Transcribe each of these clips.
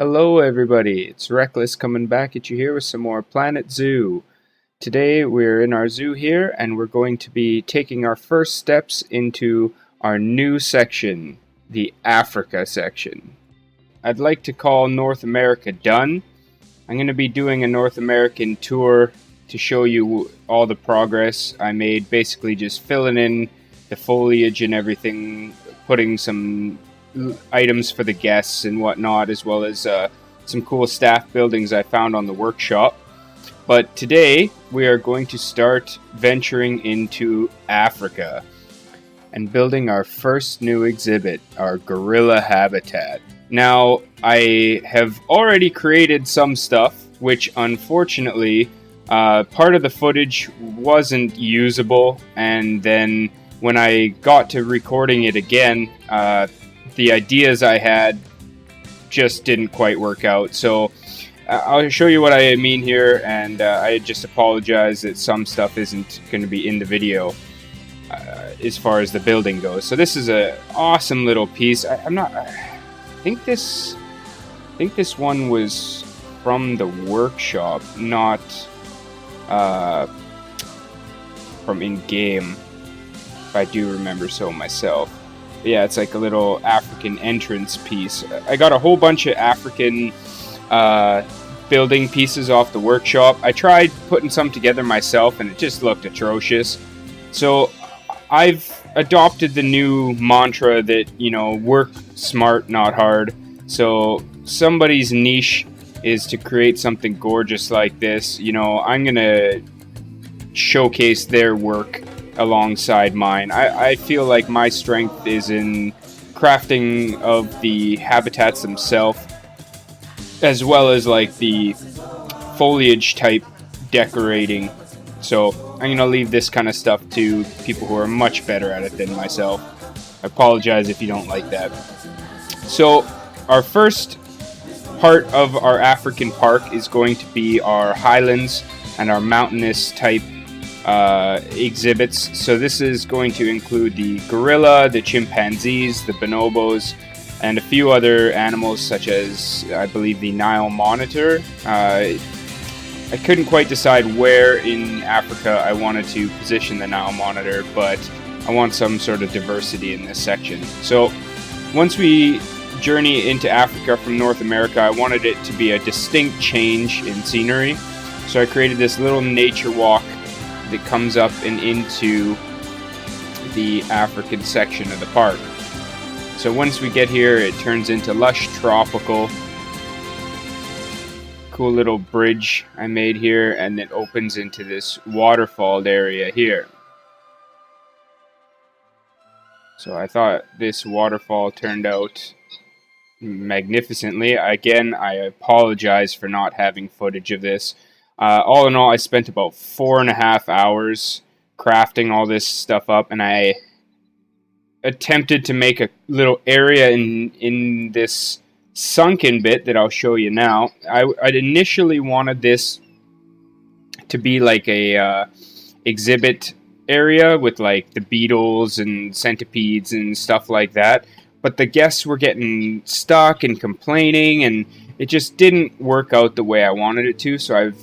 Hello everybody, it's Reckless coming back at you here with some more Planet Zoo. Today we're in our zoo here and we're going to be taking our first steps into our new section, the Africa section. I'd like to call North America done. I'm going to be doing a North American tour to show you all the progress I made, basically just filling in the foliage and everything, putting some items for the guests and whatnot, as well as some cool staff buildings I found on the workshop. But today we are going to start venturing into Africa and building our first new exhibit, our gorilla habitat. Now, I have already created some stuff, which unfortunately part of the footage wasn't usable, and then when I got to recording it again, the ideas I had just didn't quite work out. So I'll show you what I mean here, and I just apologize that some stuff isn't going to be in the video as far as the building goes. So this is an awesome little piece. I think this one was from the workshop, not from in-game, if I do remember so myself. But yeah, it's like a little African entrance piece. I got a whole bunch of African building pieces off the workshop. I tried putting some together myself and it just looked atrocious. So I've adopted the new mantra that, work smart, not hard. So somebody's niche is to create something gorgeous like this. I'm going to showcase their work alongside mine. I feel like my strength is in crafting of the habitats themselves, as well as like the foliage type decorating. So I'm going to leave this kind of stuff to people who are much better at it than myself. I apologize if you don't like that. So our first part of our African park is going to be our highlands and our mountainous type exhibits. So this is going to include the gorilla, the chimpanzees, the bonobos, and a few other animals such as, I believe, the Nile monitor. I couldn't quite decide where in Africa I wanted to position the Nile monitor, but I want some sort of diversity in this section. So once we journey into Africa from North America, I wanted it to be a distinct change in scenery. So I created this little nature walk that comes up and into the African section of the park. So once we get here, it turns into lush tropical. Cool little bridge I made here, and it opens into this waterfall area here. So I thought this waterfall turned out magnificently. Again, I apologize for not having footage of this. All in all, I spent about 4.5 hours crafting all this stuff up, and I attempted to make a little area in this sunken bit that I'll show you now. I'd initially wanted this to be like a exhibit area with like the beetles and centipedes and stuff like that, but the guests were getting stuck and complaining, and it just didn't work out the way I wanted it to, so I've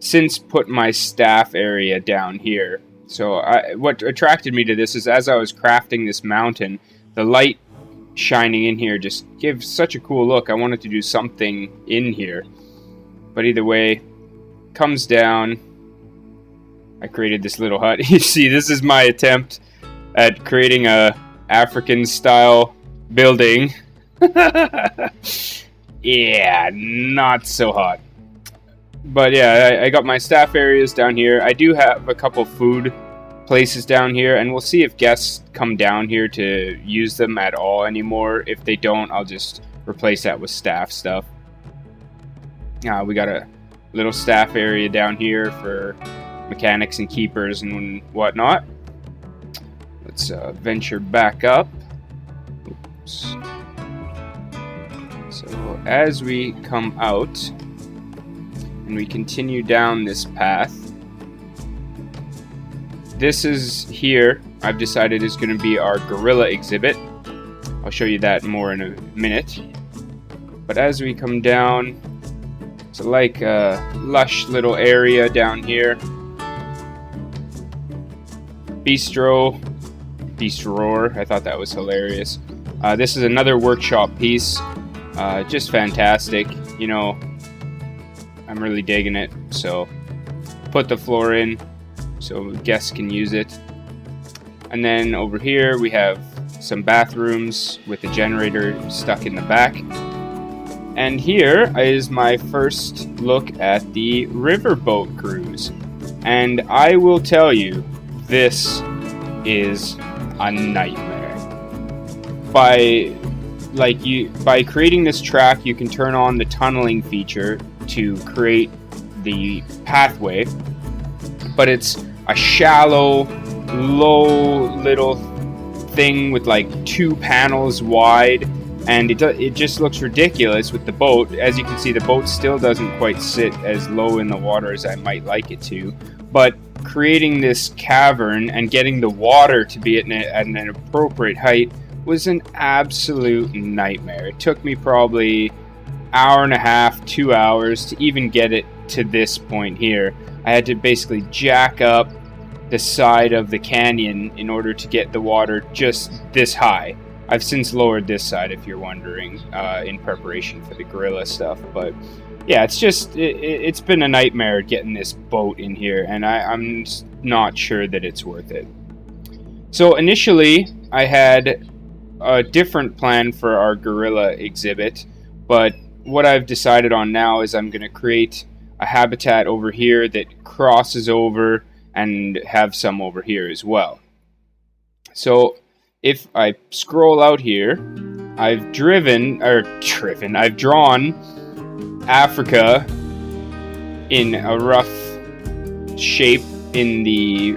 since put my staff area down here. So what attracted me to this is, as I was crafting this mountain, the light shining in here just gives such a cool look. I wanted to do something in here, but either way, comes down. I created this little hut. You see, this is my attempt at creating a African style building. Yeah, not so hot. But yeah, I got my staff areas down here. I do have a couple food places down here, and we'll see if guests come down here to use them at all anymore. If they don't, I'll just replace that with staff stuff. We got a little staff area down here for mechanics and keepers and whatnot. Let's venture back up. Oops. So as we come out and we continue down this path, this is here, I've decided, is going to be our gorilla exhibit. I'll show you that more in a minute. But as we come down, it's like a lush little area down here. Bistroer, I thought that was hilarious. This is another workshop piece, just fantastic. You know, I'm really digging it. So put the floor in so guests can use it. And then over here we have some bathrooms with the generator stuck in the back. And here is my first look at the riverboat cruise. And I will tell you, this is a nightmare. By creating this track, you can turn on the tunneling feature to create the pathway, but it's a shallow, low little thing with like 2 panels wide, and it just looks ridiculous with the boat. As you can see, the boat still doesn't quite sit as low in the water as I might like it to, but creating this cavern and getting the water to be at an appropriate height was an absolute nightmare. It took me probably hour and a half, 2 hours to even get it to this point here. I had to basically jack up the side of the canyon in order to get the water just this high. I've since lowered this side, if you're wondering, in preparation for the gorilla stuff. But yeah, it's been a nightmare getting this boat in here, and I'm not sure that it's worth it. So initially, I had a different plan for our gorilla exhibit, but what I've decided on now is I'm going to create a habitat over here that crosses over and have some over here as well. So if I scroll out here, I've drawn Africa in a rough shape in the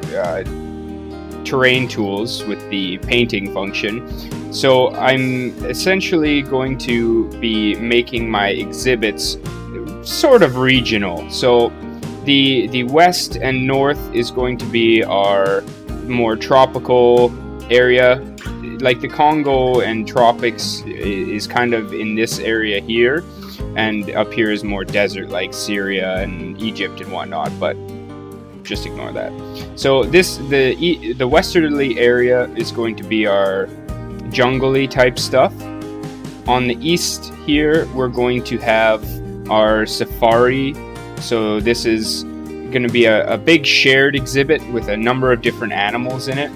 terrain tools with the painting function. So I'm essentially going to be making my exhibits sort of regional. So the west and north is going to be our more tropical area. Like the Congo and tropics is kind of in this area here, and up here is more desert like Syria and Egypt and whatnot, but just ignore that. So the westerly area is going to be our jungly type stuff. On the east here, we're going to have our safari. So this is going to be a big shared exhibit with a number of different animals in it.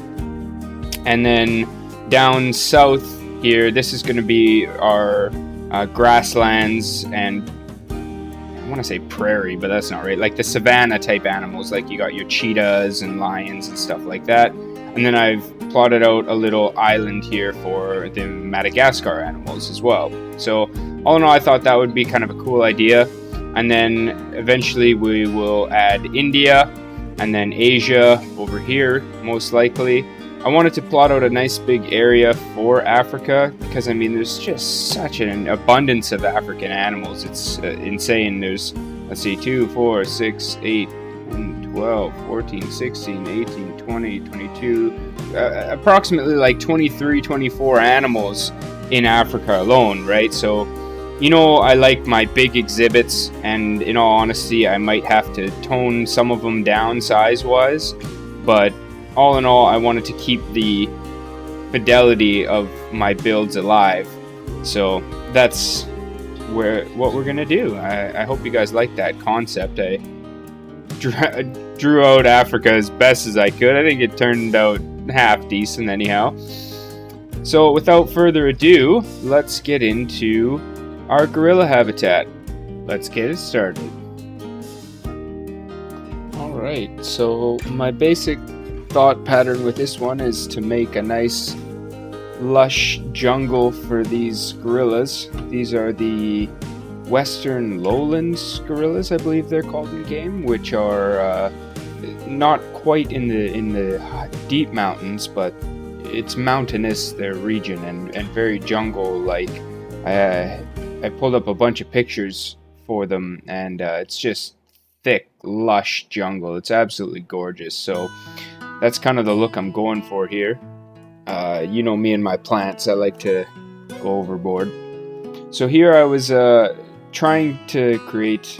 And then down south here, this is going to be our grasslands and I want to say prairie, but that's not right. Like the savanna type animals, like you got your cheetahs and lions and stuff like that. And then I've plotted out a little island here for the Madagascar animals as well. So all in all, I thought that would be kind of a cool idea. And then eventually we will add India and then Asia over here, most likely. I wanted to plot out a nice big area for Africa because, I mean, there's just such an abundance of African animals. It's insane. There's, let's see, 2, 4, 6, 8, 12, 14, 16, 18, 20, 22, approximately like 23, 24 animals in Africa alone, right? So, you know, I like my big exhibits, and in all honesty, I might have to tone some of them down size-wise, but all in all, I wanted to keep the fidelity of my builds alive. So that's what we're gonna do. I hope you guys like that concept. I drew out Africa as best as I could. I think it turned out half decent anyhow. So without further ado, let's get into our gorilla habitat. Let's get it started. Alright, so my basic thought pattern with this one is to make a nice lush jungle for these gorillas. These are the Western Lowlands gorillas, I believe they're called in game, which are not quite in the deep mountains, but it's mountainous, their region, and very jungle-like. I pulled up a bunch of pictures for them, and it's just thick, lush jungle. It's absolutely gorgeous. So that's kind of the look I'm going for here. You know me and my plants, I like to go overboard. So here I was trying to create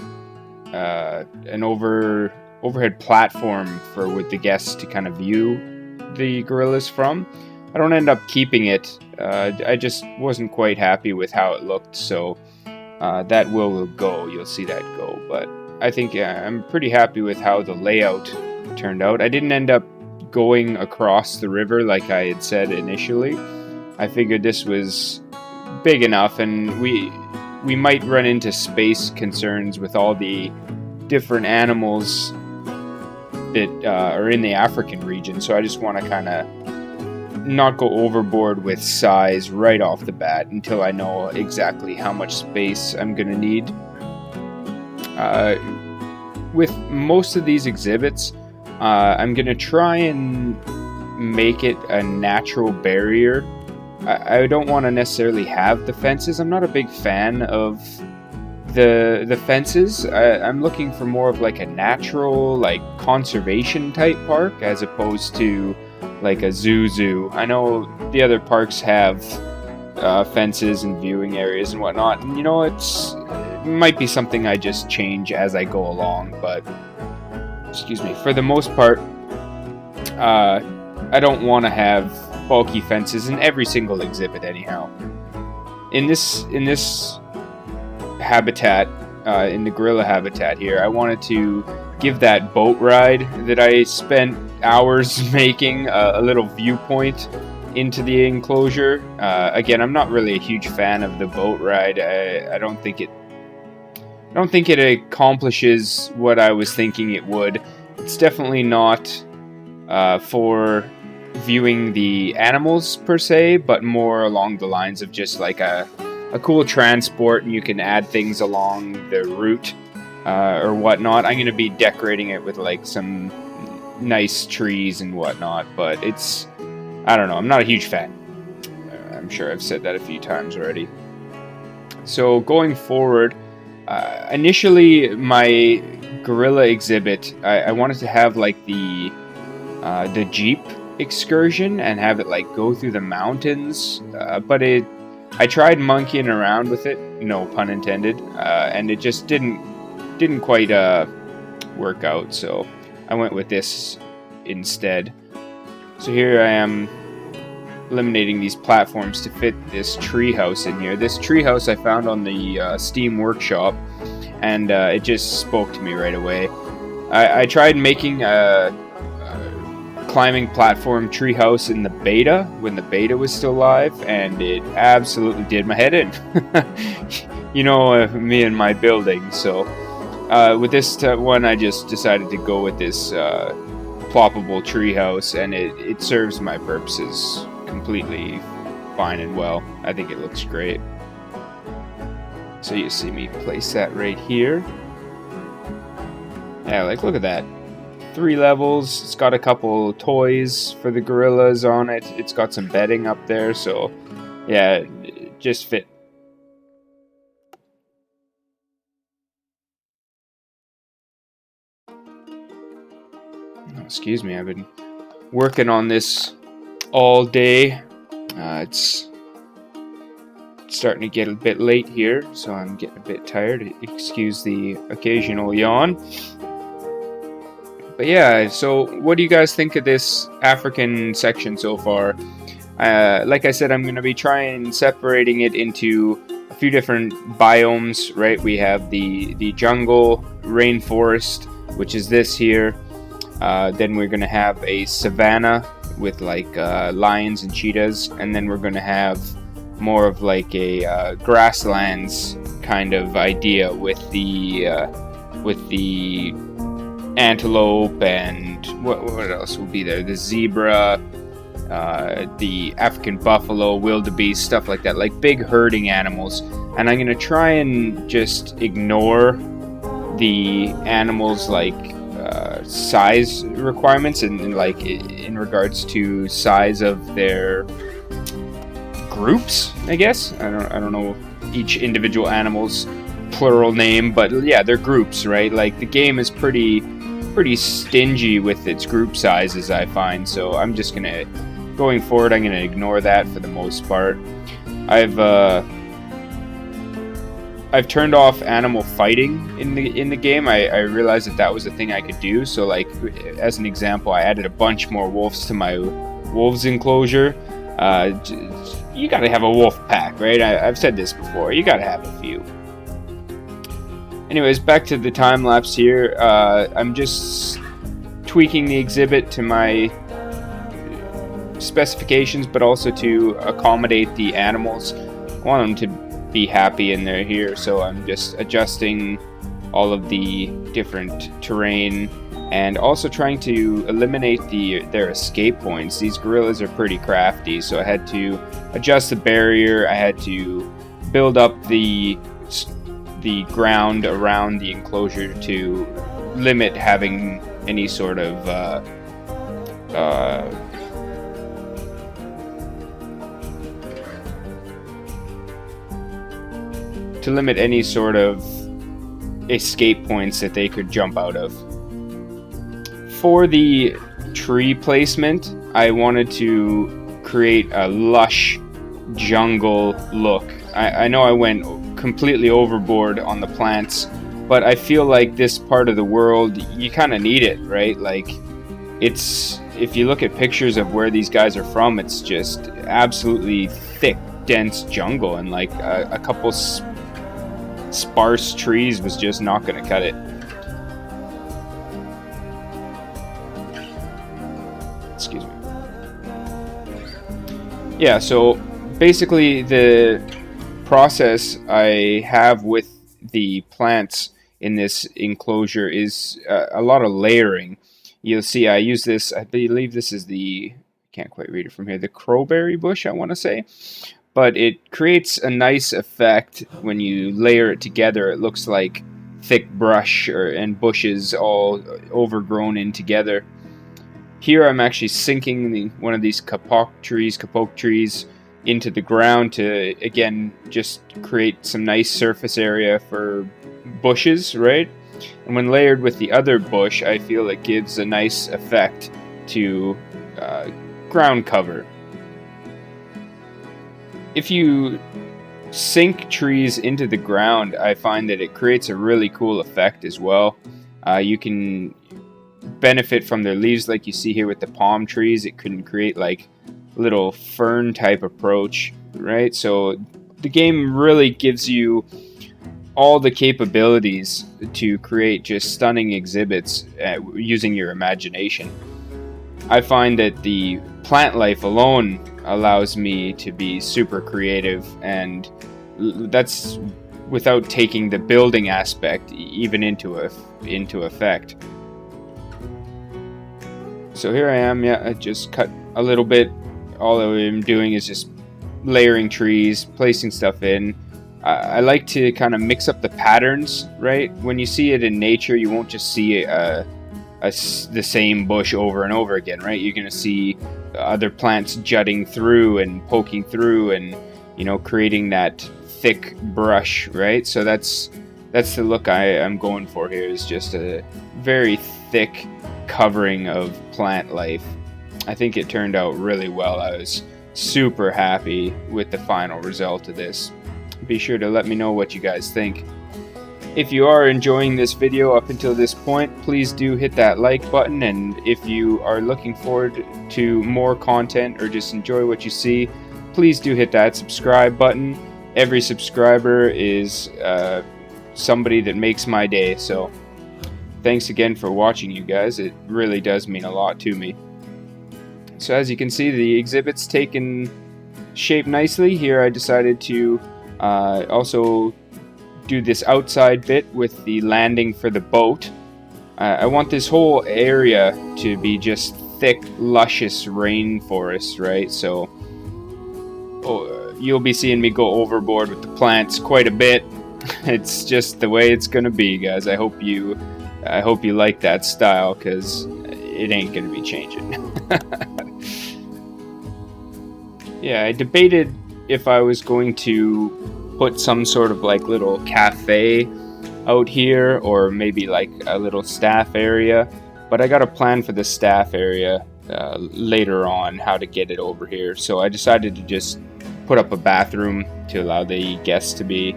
an overhead platform for with the guests to kind of view the gorillas from. I don't end up keeping it. I just wasn't quite happy with how it looked, so that will go. You'll see that go. But I think I'm pretty happy with how the layout turned out. I didn't end up going across the river like I had said initially. I figured this was big enough, and we might run into space concerns with all the different animals that are in the African region, so I just want to kind of not go overboard with size right off the bat until I know exactly how much space I'm going to need. With most of these exhibits, I'm going to try and make it a natural barrier. I don't want to necessarily have the fences. I'm not a big fan of the fences. I'm looking for more of like a natural, like conservation type park as opposed to like a zoo. I know the other parks have fences and viewing areas and whatnot, and it might be something I just change as I go along, but excuse me, for the most part, I don't want to have bulky fences in every single exhibit anyhow. In this habitat, in the gorilla habitat here, I wanted to give that boat ride that I spent hours making a little viewpoint into the enclosure. Again, I'm not really a huge fan of the boat ride. I don't think it accomplishes what I was thinking it would. It's definitely not for viewing the animals per se, but more along the lines of just like a cool transport, and you can add things along the route or whatnot. I'm going to be decorating it with like some nice trees and whatnot, but I don't know, I'm not a huge fan. I'm sure I've said that a few times already. So going forward, initially my gorilla exhibit, I wanted to have like the Jeep excursion and have it like go through the mountains, but I tried monkeying around with it, no pun intended, and it just didn't quite work out, so I went with this instead. So here I am eliminating these platforms to fit this treehouse in here. This treehouse I found on the Steam Workshop, and it just spoke to me right away. I tried making a climbing platform treehouse in the beta, when the beta was still live, and it absolutely did my head in. Me and my building. So with this one, I just decided to go with this ploppable treehouse, and it serves my purposes completely fine and well. I think it looks great. So you see me place that right here. Yeah, like look at that. 3 levels. It's got a couple toys for the gorillas on it. It's got some bedding up there, so yeah, it just fit. Excuse me, I've been working on this all day. It's starting to get a bit late here, so I'm getting a bit tired. Excuse the occasional yawn. But yeah, so what do you guys think of this African section so far? Like I said, I'm going to be trying separating it into a few different biomes, right? We have the jungle, rainforest, which is this here. Then we're going to have a savanna with like lions and cheetahs. And then we're going to have more of like a grasslands kind of idea with the antelope and what else will be there? The zebra, the African buffalo, wildebeest, stuff like that, like big herding animals. And I'm gonna try and just ignore the animals like size requirements and like in regards to size of their groups, I guess. I don't know each individual animal's plural name, but yeah, they're groups, right? Like the game is pretty stingy with its group sizes, I find, so I'm just gonna, going forward, I'm gonna ignore that for the most part. I've I've turned off animal fighting in the game. I realized that was a thing I could do. So like, as an example, I added a bunch more wolves to my wolves enclosure. You gotta have a wolf pack, right? I've said this before. You gotta have a few. Anyways, back to the time lapse here. I'm just tweaking the exhibit to my specifications, but also to accommodate the animals. I want them to be happy and they're here, so I'm just adjusting all of the different terrain and also trying to eliminate their escape points. These gorillas are pretty crafty, so I had to adjust the barrier. I had to build up the ground around the enclosure to limit having any sort of escape points that they could jump out of. For the tree placement, I wanted to create a lush jungle look. I know I went completely overboard on the plants, but I feel like this part of the world, you kind of need it, right? Like, if you look at pictures of where these guys are from, it's just absolutely thick, dense jungle, and like a couple sparse trees was just not going to cut it. Excuse me. Yeah, so basically the process I have with the plants in this enclosure is a lot of layering. You'll see I use this, I believe this is can't quite read it from here, the crowberry bush, I want to say. But it creates a nice effect when you layer it together. It looks like thick brush and bushes all overgrown in together. Here I'm actually sinking one of these kapok trees into the ground to, again, just create some nice surface area for bushes, right? And when layered with the other bush, I feel it gives a nice effect to ground cover. If you sink trees into the ground, I find that it creates a really cool effect as well. You can benefit from their leaves like you see here with the palm trees. It can create like little fern type approach, right? So the game really gives you all the capabilities to create just stunning exhibits using your imagination. I find that the plant life alone allows me to be super creative, and that's without taking the building aspect even into effect. So here I am, I just cut a little bit. All I'm doing is just layering trees, placing stuff in. I like to kind of mix up the patterns, right? When you see it in nature, you won't just see the same bush over and over again, right? You're going to see other plants jutting through and poking through and, creating that thick brush, right? So that's the look I'm going for here, is just a very thick covering of plant life. I think it turned out really well. I was super happy with the final result of this. Be sure to let me know what you guys think. If you are enjoying this video up until this point, please do hit that like button, and if you are looking forward to more content or just enjoy what you see, please do hit that subscribe button. Every subscriber is somebody that makes my day, so thanks again for watching, you guys. It really does mean a lot to me. So as you can see, the exhibit's taken shape nicely. Here I decided to also do this outside bit with the landing for the boat. I want this whole area to be just thick, luscious rainforest, right? So you'll be seeing me go overboard with the plants quite a bit. It's just the way it's gonna be, guys. I hope you like that style, because it ain't gonna be changing. Yeah, I debated if I was going to put some sort of like little cafe out here, or maybe like a little staff area, but I got a plan for the staff area later on, how to get it over here. So I decided to just put up a bathroom to allow the guests to be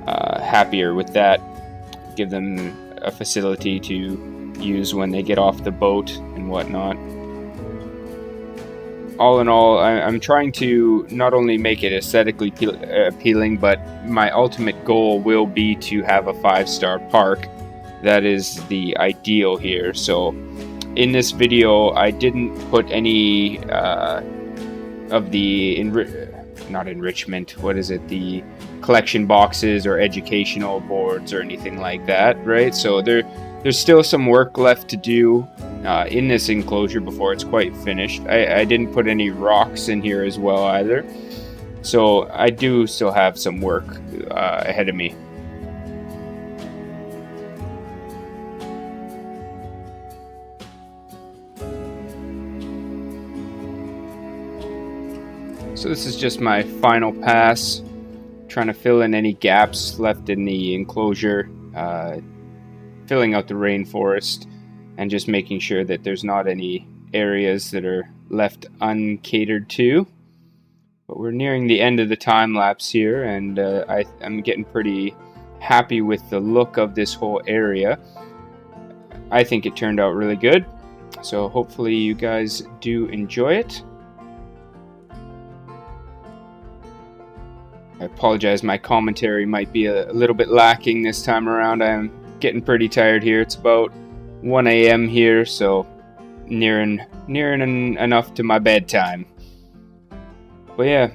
happier with that. Give them a facility to use when they get off the boat and whatnot. All in all, I'm trying to not only make it aesthetically appealing, but my ultimate goal will be to have a 5-star park. That is the ideal here. So in this video, I didn't put any of the not enrichment, what is it, the collection boxes or educational boards or anything like that, right? So there's still some work left to do in this enclosure before it's quite finished. I didn't put any rocks in here as well either, so I do still have some work ahead of me. So this is just my final pass, trying to fill in any gaps left in the enclosure, filling out the rainforest, and just making sure that there's not any areas that are left uncatered to. But we're nearing the end of the time lapse here, and I'm getting pretty happy with the look of this whole area. I think it turned out really good, so hopefully you guys do enjoy it. I apologize, my commentary might be a little bit lacking this time around. I'm getting pretty tired here. It's about 1 a.m. here, so nearing enough to my bedtime. But yeah,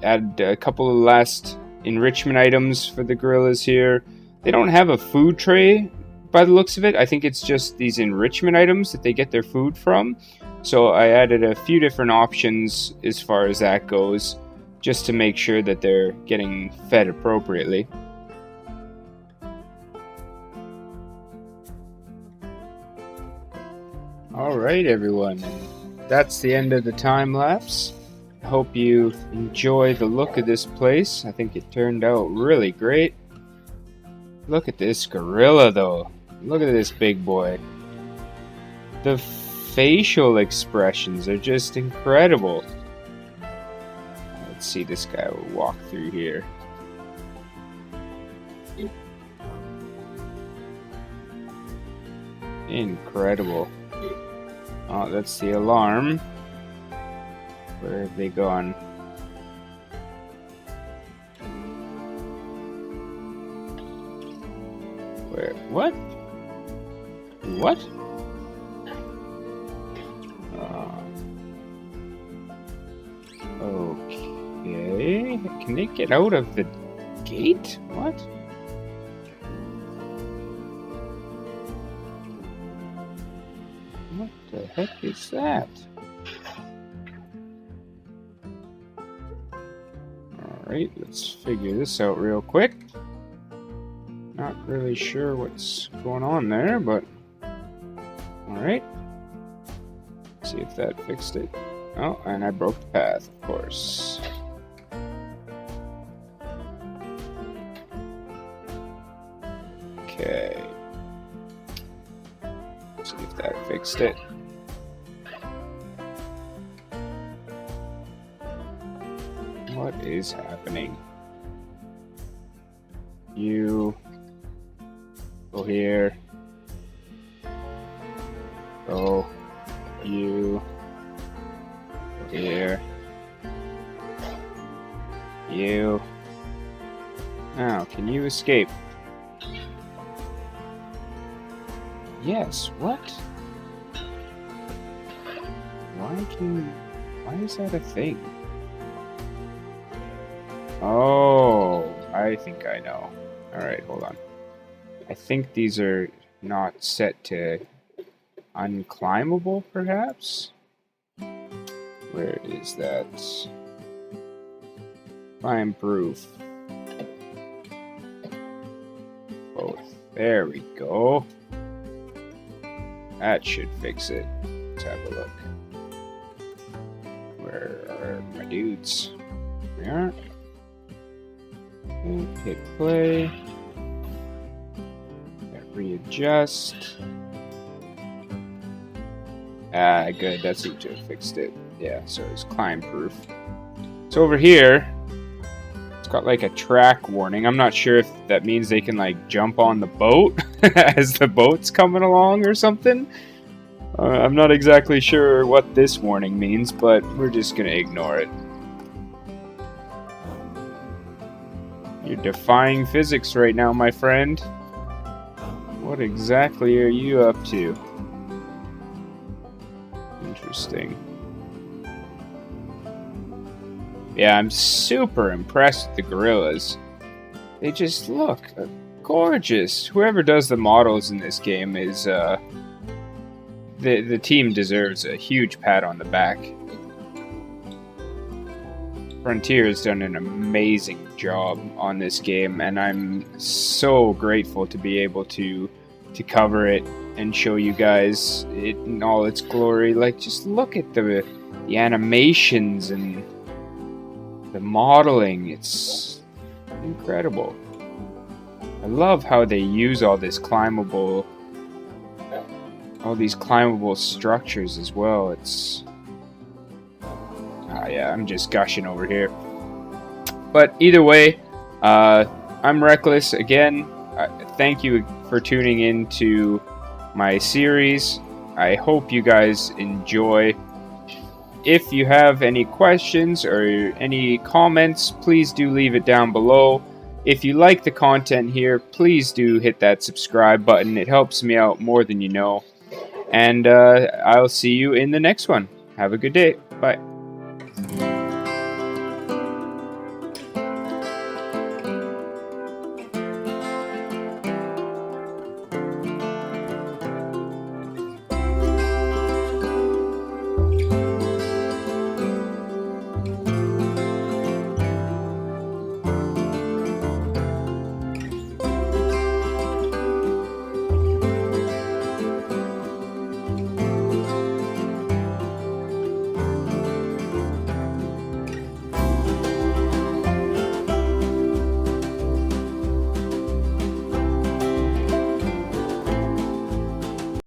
add a couple of last enrichment items for the gorillas here. They don't have a food tray by the looks of it. I think it's just these enrichment items that they get their food from. So I added a few different options as far as that goes, just to make sure that they're getting fed appropriately. Alright everyone, that's the end of the time lapse. I hope you enjoy the look of this place. I think it turned out really great. Look at this gorilla though. Look at this big boy. The facial expressions are just incredible. Let's see this guy will walk through here. Incredible. Oh, that's the alarm. Where have they gone? Where? What? What? Okay. Can they get out of the gate? What? What the heck is that? Alright, let's figure this out real quick. Not really sure what's going on there, but alright. See if that fixed it. Oh, and I broke the path, of course. Okay. See if that fixed it. What is happening? You go here. Go. You go here. You. Now, can you escape? Yes, what? Why is that a thing? Oh, I think I know. Alright, hold on. I think these are not set to unclimbable, perhaps? Where is that? Climb proof. Both. There we go. That should fix it. Let's have a look. Where are my dudes? There we are. And hit play. Readjust. Ah, good. That seemed to have fixed it. Yeah, so it's climb proof. So over here, It's got like a track warning. I'm not sure if that means they can like jump on the boat as the boat's coming along or something. I'm not exactly sure what this warning means, but we're just gonna ignore it. You're defying physics right now, my friend. What exactly are you up to? Interesting. Yeah, I'm super impressed with the gorillas. They just look gorgeous. Whoever does the models in this game is, the team deserves a huge pat on the back. Frontier has done an amazing job on this game, and I'm so grateful to be able to cover it and show you guys it in all its glory. Like, just look at the animations and the modeling. It's incredible. I love how they use all these climbable structures as well. It's yeah, I'm just gushing over here. But either way, I'm Reckless again. Thank you for tuning in to my series. I hope you guys enjoy. If you have any questions or any comments, please do leave it down below. If you like the content here, please do hit that subscribe button. It helps me out more than you know. And I'll see you in the next one. Have a good day. Bye.